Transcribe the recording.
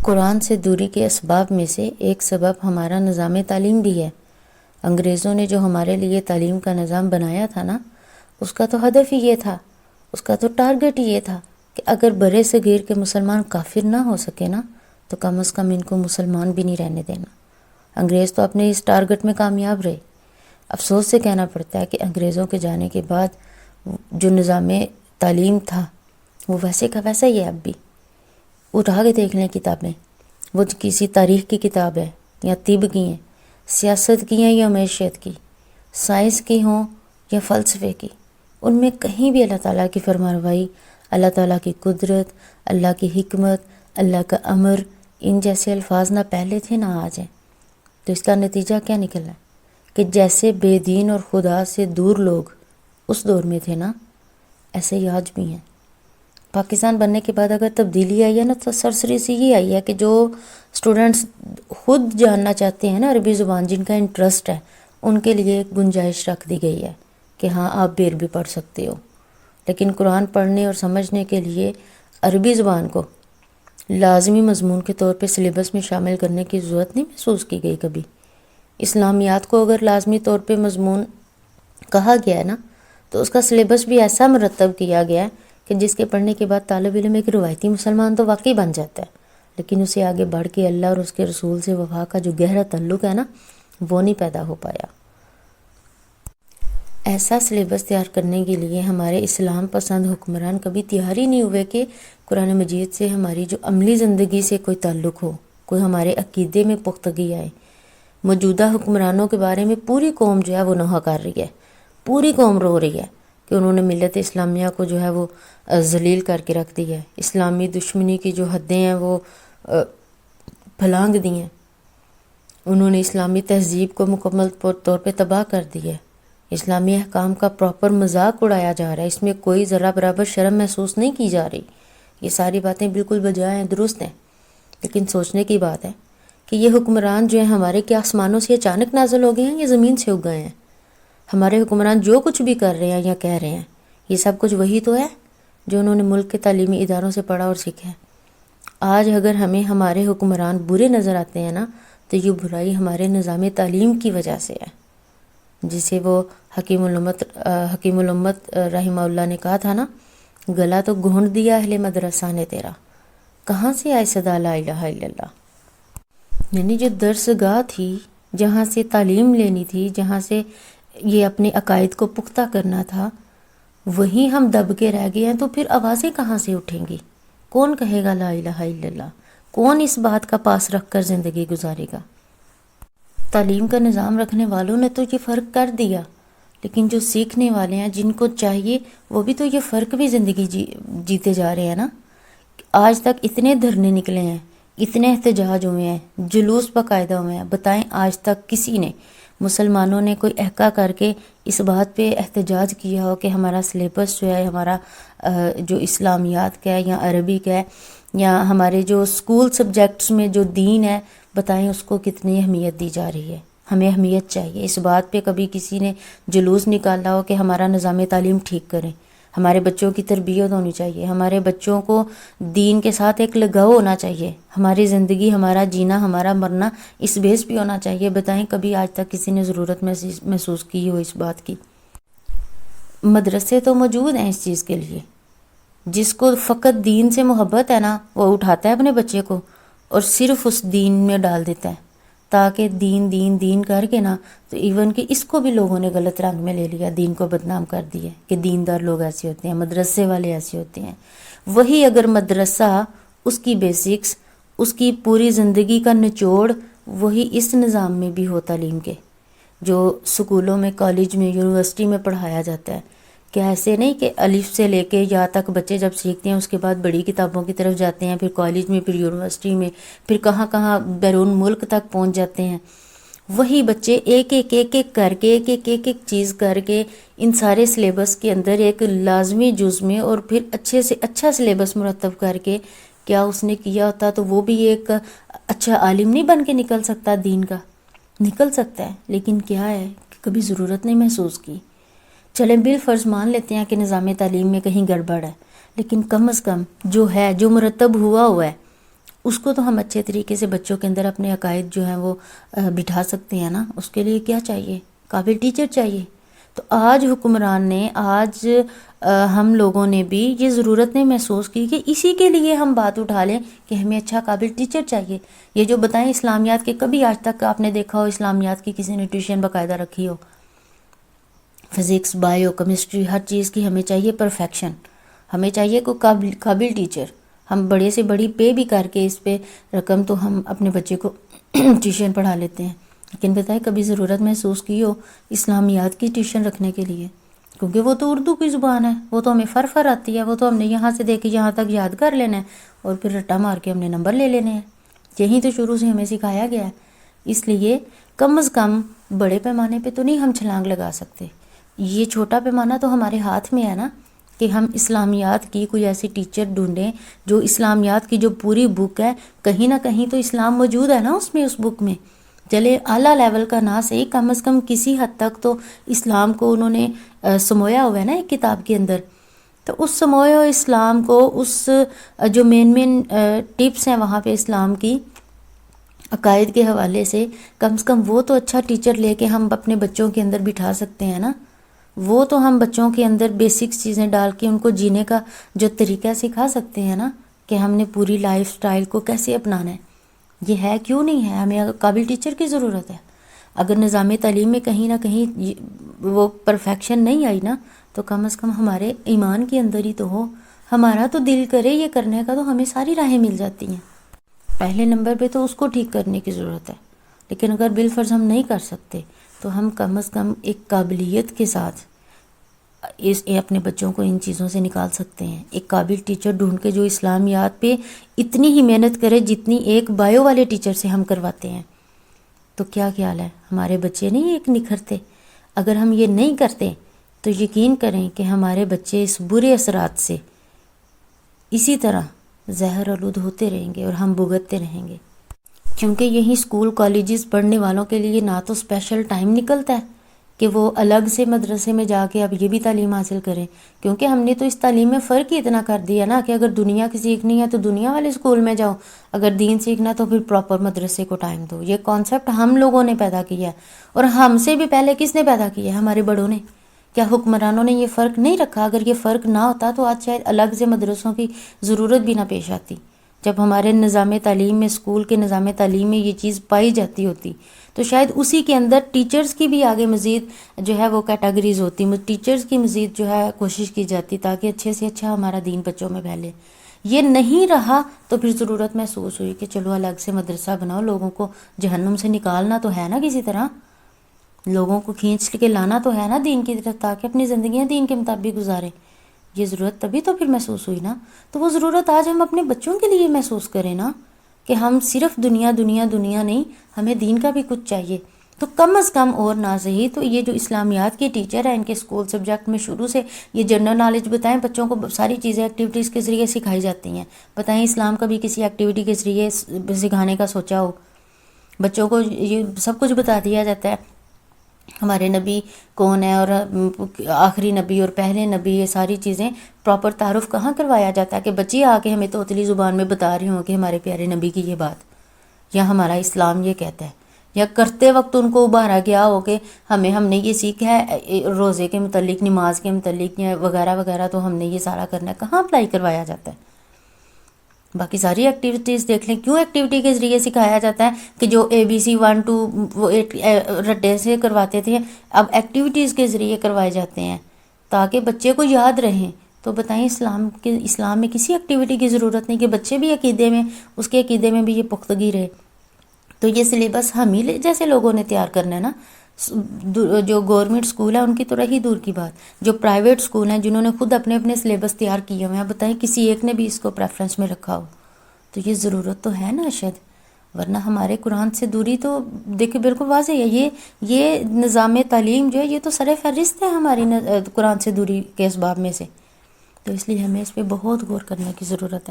قرآن سے دوری کے اسباب میں سے ایک سبب ہمارا نظام تعلیم بھی ہے۔ انگریزوں نے جو ہمارے لیے تعلیم کا نظام بنایا تھا نا، اس کا تو ہدف ہی یہ تھا، اس کا تو ٹارگٹ ہی یہ تھا کہ اگر برے صغیر کے مسلمان کافر نہ ہو سکے نا، تو کم از کم ان کو مسلمان بھی نہیں رہنے دینا۔ انگریز تو اپنے اس ٹارگٹ میں کامیاب رہے۔ افسوس سے کہنا پڑتا ہے کہ انگریزوں کے جانے کے بعد جو نظام تعلیم تھا وہ ویسے کا ویسا ہی ہے اب بھی۔ اٹھا کے دیکھ لیں کتابیں، وہ کسی تاریخ کی کتاب ہے یا طب کی ہیں، سیاست کی ہیں یا معیشت کی، سائنس کی ہوں یا فلسفے کی، ان میں کہیں بھی اللہ تعالیٰ کی فرمانروائی، اللہ تعالیٰ کی قدرت، اللہ کی حکمت، اللہ کا امر، ان جیسے الفاظ نہ پہلے تھے نہ آج ہیں۔ تو اس کا نتیجہ کیا نکلا کہ جیسے بے دین اور خدا سے دور لوگ اس دور میں تھے نا، ایسے ہی آج بھی ہیں۔ پاکستان بننے کے بعد اگر تبدیلی آئی ہے نا، تو سرسری سی یہ آئی ہے کہ جو اسٹوڈنٹس خود جاننا چاہتے ہیں نا عربی زبان، جن کا انٹرسٹ ہے، ان کے لیے ایک گنجائش رکھ دی گئی ہے کہ ہاں آپ بھی عربی پڑھ سکتے ہو۔ لیکن قرآن پڑھنے اور سمجھنے کے لیے عربی زبان کو لازمی مضمون کے طور پہ سلیبس میں شامل کرنے کی ضرورت نہیں محسوس کی گئی کبھی۔ اسلامیات کو اگر لازمی طور پہ مضمون کہا گیا ہے نا، تو اس کا سلیبس بھی ایسا مرتب کیا گیا ہے کہ جس کے پڑھنے کے بعد طالب علم ایک روایتی مسلمان تو واقعی بن جاتا ہے، لیکن اسے آگے بڑھ کے اللہ اور اس کے رسول سے وفا کا جو گہرا تعلق ہے نا، وہ نہیں پیدا ہو پایا۔ ایسا سلیبس تیار کرنے کے لیے ہمارے اسلام پسند حکمران کبھی تیار ہی نہیں ہوئے کہ قرآن مجید سے ہماری جو عملی زندگی سے کوئی تعلق ہو، کوئی ہمارے عقیدے میں پختگی آئے۔ موجودہ حکمرانوں کے بارے میں پوری قوم جو ہے وہ نوحہ کر رہی ہے، پوری قوم رو رہی ہے کہ انہوں نے ملت اسلامیہ کو جو ہے وہ ذلیل کر کے رکھ دی ہے، اسلامی دشمنی کی جو حدیں ہیں وہ پھلانگ دی ہیں، انہوں نے اسلامی تہذیب کو مکمل طور پہ تباہ کر دی ہے، اسلامی احکام کا پراپر مذاق اڑایا جا رہا ہے، اس میں کوئی ذرا برابر شرم محسوس نہیں کی جا رہی۔ یہ ساری باتیں بالکل بجائے ہیں، درست ہیں، لیکن سوچنے کی بات ہے کہ یہ حکمران جو ہیں ہمارے کیا آسمانوں سے اچانک نازل ہو گئے ہیں یا زمین سے اگ گئے ہیں؟ ہمارے حکمران جو کچھ بھی کر رہے ہیں یا کہہ رہے ہیں، یہ سب کچھ وہی تو ہے جو انہوں نے ملک کے تعلیمی اداروں سے پڑھا اور سیکھا ہے۔ آج اگر ہمیں ہمارے حکمران برے نظر آتے ہیں نا، تو یہ برائی ہمارے نظام تعلیم کی وجہ سے ہے، جسے وہ حکیم الامت رحمہ اللہ نے کہا تھا نا، گلا تو گھونٹ دیا اہل مدرسہ نے تیرا، کہاں سے آئے صدا لا الہ الا اللہ۔ یعنی جو درس گاہ تھی، جہاں سے تعلیم لینی تھی، جہاں سے یہ اپنے عقائد کو پختہ کرنا تھا، وہیں ہم دب کے رہ گئے ہیں، تو پھر آوازیں کہاں سے اٹھیں گی؟ کون کہے گا لا الہ الا اللہ؟ کون اس بات کا پاس رکھ کر زندگی گزارے گا؟ تعلیم کا نظام رکھنے والوں نے تو یہ فرق کر دیا، لیکن جو سیکھنے والے ہیں، جن کو چاہیے، وہ بھی تو یہ فرق بھی زندگی جیتے جا رہے ہیں نا۔ آج تک اتنے دھرنے نکلے ہیں، اتنے احتجاج ہوئے ہیں، جلوس باقاعدہ ہوئے ہیں، بتائیں آج تک کسی نے، مسلمانوں نے کوئی احکا کر کے اس بات پہ احتجاج کیا ہو کہ ہمارا سلیبس جو ہے، ہمارا جو اسلامیات کا ہے یا عربی کا ہے، یا ہمارے جو اسکول سبجیکٹس میں جو دین ہے، بتائیں اس کو کتنی اہمیت دی جا رہی ہے؟ ہمیں اہمیت چاہیے۔ اس بات پہ کبھی کسی نے جلوس نکالا ہو کہ ہمارا نظام تعلیم ٹھیک کریں، ہمارے بچوں کی تربیت ہونی چاہیے، ہمارے بچوں کو دین کے ساتھ ایک لگاؤ ہونا چاہیے، ہماری زندگی، ہمارا جینا، ہمارا مرنا اس بیس پہ ہونا چاہیے؟ بتائیں کبھی آج تک کسی نے ضرورت محسوس کی ہو اس بات کی؟ مدرسے تو موجود ہیں اس چیز کے لیے، جس کو فقط دین سے محبت ہے نا، وہ اٹھاتا ہے اپنے بچے کو اور صرف اس دین میں ڈال دیتا ہے، تاکہ دین دین دین کر کے نا، تو ایون کہ اس کو بھی لوگوں نے غلط رنگ میں لے لیا، دین کو بدنام کر دیا کہ دیندار لوگ ایسے ہوتے ہیں، مدرسے والے ایسے ہوتے ہیں۔ وہی اگر مدرسہ، اس کی بیسکس، اس کی پوری زندگی کا نچوڑ وہی اس نظام میں بھی ہو، تعلیم کے جو سکولوں میں، کالج میں، یونیورسٹی میں پڑھایا جاتا ہے، کہ ایسے نہیں کہ الف سے لے کے یا تک بچے جب سیکھتے ہیں اس کے بعد بڑی کتابوں کی طرف جاتے ہیں، پھر کالج میں، پھر یونیورسٹی میں، پھر کہاں کہاں بیرون ملک تک پہنچ جاتے ہیں۔ وہی بچے ایک ایک ایک ایک کر کے، ایک ایک چیز کر کے ان سارے سلیبس کے اندر ایک لازمی جز میں، اور پھر اچھے سے اچھا سلیبس مرتب کر کے، کیا اس نے کیا ہوتا تو وہ بھی ایک اچھا عالم نہیں بن کے نکل سکتا؟ دین کا نکل سکتا ہے، لیکن کیا ہے کہ کبھی ضرورت نہیں محسوس کی۔ چلیں بالفرض مان لیتے ہیں کہ نظام تعلیم میں کہیں گڑبڑ ہے، لیکن کم از کم جو ہے، جو مرتب ہوا ہے، اس کو تو ہم اچھے طریقے سے بچوں کے اندر اپنے عقائد جو ہیں وہ بٹھا سکتے ہیں نا. اس کے لیے کیا چاہیے؟ قابل ٹیچر چاہیے. تو آج حکمران نے، آج ہم لوگوں نے بھی یہ ضرورت نہیں محسوس کی کہ اسی کے لیے ہم بات اٹھا لیں کہ ہمیں اچھا قابل ٹیچر چاہیے. یہ جو بتائیں اسلامیات کے، کبھی آج تک آپ نے دیکھا ہو اسلامیات کی کسی نے ٹیوشن باقاعدہ رکھی ہو؟ فزکس، بائیو، کیمسٹری، ہر چیز کی ہمیں چاہیے پرفیکشن. ہمیں چاہیے کوئی قابل ٹیچر. ہم بڑے سے بڑی پے بھی کر کے اس پہ رقم تو ہم اپنے بچے کو ٹیوشن پڑھا لیتے ہیں. لیکن بتائیں کبھی ضرورت محسوس کی ہو اسلامیات کی ٹیوشن رکھنے کے لیے؟ کیونکہ وہ تو اردو کی زبان ہے، وہ تو ہمیں فر آتی ہے، وہ تو ہم نے یہاں سے دے کے یہاں تک یاد کر لینا ہے اور پھر رٹا مار کے ہم نے نمبر لے لینے ہیں. یہی تو شروع سے ہمیں سکھایا گیا ہے. اس لیے کم از کم بڑے پیمانے پہ تو نہیں ہم چھلانگ لگا سکتے. یہ چھوٹا پیمانہ تو ہمارے ہاتھ میں ہے نا، کہ ہم اسلامیات کی کوئی ایسی ٹیچر ڈھونڈیں جو اسلامیات کی جو پوری بک ہے، کہیں نہ کہیں تو اسلام موجود ہے نا اس میں، اس بک میں. چلے اعلیٰ لیول کا نہ صحیح، کم از کم کسی حد تک تو اسلام کو انہوں نے سمویا ہوا ہے نا ایک کتاب کے اندر. تو اس سموئے ہوئے اسلام کو، اس جو مین ٹپس ہیں وہاں پہ اسلام کی عقائد کے حوالے سے، کم سے کم وہ تو اچھا ٹیچر لے کے ہم اپنے بچوں کے اندر بٹھا سکتے ہیں نا. وہ تو ہم بچوں کے اندر بیسکس چیزیں ڈال کے ان کو جینے کا جو طریقہ سکھا سکتے ہیں نا، کہ ہم نے پوری لائف سٹائل کو کیسے اپنانا ہے. یہ ہے کیوں نہیں ہے؟ ہمیں قابل ٹیچر کی ضرورت ہے. اگر نظام تعلیم میں کہیں نہ کہیں وہ پرفیکشن نہیں آئی نا، تو کم از کم ہمارے ایمان کے اندر ہی تو ہو. ہمارا تو دل کرے یہ کرنے کا، تو ہمیں ساری راہیں مل جاتی ہیں. پہلے نمبر پہ تو اس کو ٹھیک کرنے کی ضرورت ہے. لیکن اگر بالفرض ہم نہیں کر سکتے تو ہم کم از کم ایک قابلیت کے ساتھ اپنے بچوں کو ان چیزوں سے نکال سکتے ہیں. ایک قابل ٹیچر ڈھونڈ کے جو اسلامیات پہ اتنی ہی محنت کرے جتنی ایک بایو والے ٹیچر سے ہم کرواتے ہیں. تو کیا خیال ہے، ہمارے بچے نہیں ایک نکھرتے؟ اگر ہم یہ نہیں کرتے تو یقین کریں کہ ہمارے بچے اس برے اثرات سے اسی طرح زہر آلود ہوتے رہیں گے اور ہم بھگتتے رہیں گے. کیونکہ یہی اسکول کالجز پڑھنے والوں کے لیے نہ تو اسپیشل ٹائم نکلتا ہے کہ وہ الگ سے مدرسے میں جا کے اب یہ بھی تعلیم حاصل کریں. کیونکہ ہم نے تو اس تعلیم میں فرق ہی اتنا کر دیا نا کہ اگر دنیا کی سیکھنی ہے تو دنیا والے اسکول میں جاؤ، اگر دین سیکھنا تو پھر پراپر مدرسے کو ٹائم دو. یہ کانسیپٹ ہم لوگوں نے پیدا کیا ہے. اور ہم سے بھی پہلے کس نے پیدا کیا ہے؟ ہمارے بڑوں نے. کیا حکمرانوں نے یہ فرق نہیں رکھا؟ اگر یہ فرق نہ ہوتا تو آج شاید الگ سے مدرسوں کی ضرورت بھی نہ پیش آتی. جب ہمارے نظام تعلیم میں، اسکول کے نظام تعلیم میں یہ چیز پائی جاتی ہوتی تو شاید اسی کے اندر ٹیچرز کی بھی آگے مزید جو ہے وہ کیٹیگریز ہوتی، ٹیچرز کی مزید جو ہے کوشش کی جاتی تاکہ اچھے سے اچھا ہمارا دین بچوں میں پھیلے. یہ نہیں رہا تو پھر ضرورت محسوس ہوئی کہ چلو الگ سے مدرسہ بناؤ، لوگوں کو جہنم سے نکالنا تو ہے نا، کسی طرح لوگوں کو کھینچ کے لانا تو ہے نا دین کی طرف، تاکہ اپنی زندگیاں دین کے مطابق گزاریں. یہ ضرورت تبھی تو پھر محسوس ہوئی نا. تو وہ ضرورت آج ہم اپنے بچوں کے لیے محسوس کریں نا، کہ ہم صرف دنیا دنیا دنیا نہیں، ہمیں دین کا بھی کچھ چاہیے. تو کم از کم اور نہ صحیح تو یہ جو اسلامیات کے ٹیچر ہیں، ان کے اسکول سبجیکٹ میں شروع سے یہ جنرل نالج بتائیں. بچوں کو ساری چیزیں ایکٹیویٹیز کے ذریعے سکھائی جاتی ہیں. بتائیں اسلام کا بھی کسی ایکٹیویٹی کے ذریعے سکھانے کا سوچا ہو؟ بچوں کو یہ سب کچھ بتا دیا جاتا ہے، ہمارے نبی کون ہے اور آخری نبی اور پہلے نبی، یہ ساری چیزیں پراپر تعارف کہاں کروایا جاتا ہے کہ بچے آ کے ہمیں توتلی زبان میں بتا رہے ہوں کہ ہمارے پیارے نبی کی یہ بات یا ہمارا اسلام یہ کہتا ہے، یا کرتے وقت ان کو ابھارا گیا ہو کہ ہم نے یہ سیکھا ہے روزے کے متعلق، نماز کے متعلق یا وغیرہ وغیرہ، تو ہم نے یہ سارا کرنا ہے. کہاں اپلائی کروایا جاتا ہے؟ باقی ساری ایکٹیویٹیز دیکھ لیں، کیوں ایکٹیویٹی کے ذریعے سکھایا جاتا ہے کہ جو ABC 1 2 وہ رٹے سے کرواتے تھے، اب ایکٹیویٹیز کے ذریعے کروائے جاتے ہیں تاکہ بچے کو یاد رہیں. تو بتائیں اسلام میں کسی ایکٹیویٹی کی ضرورت نہیں کہ بچے بھی عقیدے میں، اس کے عقیدے میں بھی یہ پختگی رہے. تو یہ سلیبس ہم ہی جیسے لوگوں نے تیار کرنا ہے نا. جو گورنمنٹ اسکول ہے ان کی تو رہی دور کی بات، جو پرائیویٹ اسکول ہیں جنہوں نے خود اپنے اپنے سلیبس تیار کیے ہوئے ہیں، بتائیں کسی ایک نے بھی اس کو پریفرنس میں رکھا ہو؟ تو یہ ضرورت تو ہے نا شاید، ورنہ ہمارے قرآن سے دوری تو دیکھیں بالکل واضح ہے. یہ نظام تعلیم جو ہے یہ تو سر فہرست ہے ہماری قرآن سے دوری کے اسباب میں سے. تو اس لیے ہمیں اس پہ بہت غور کرنے کی ضرورت ہے.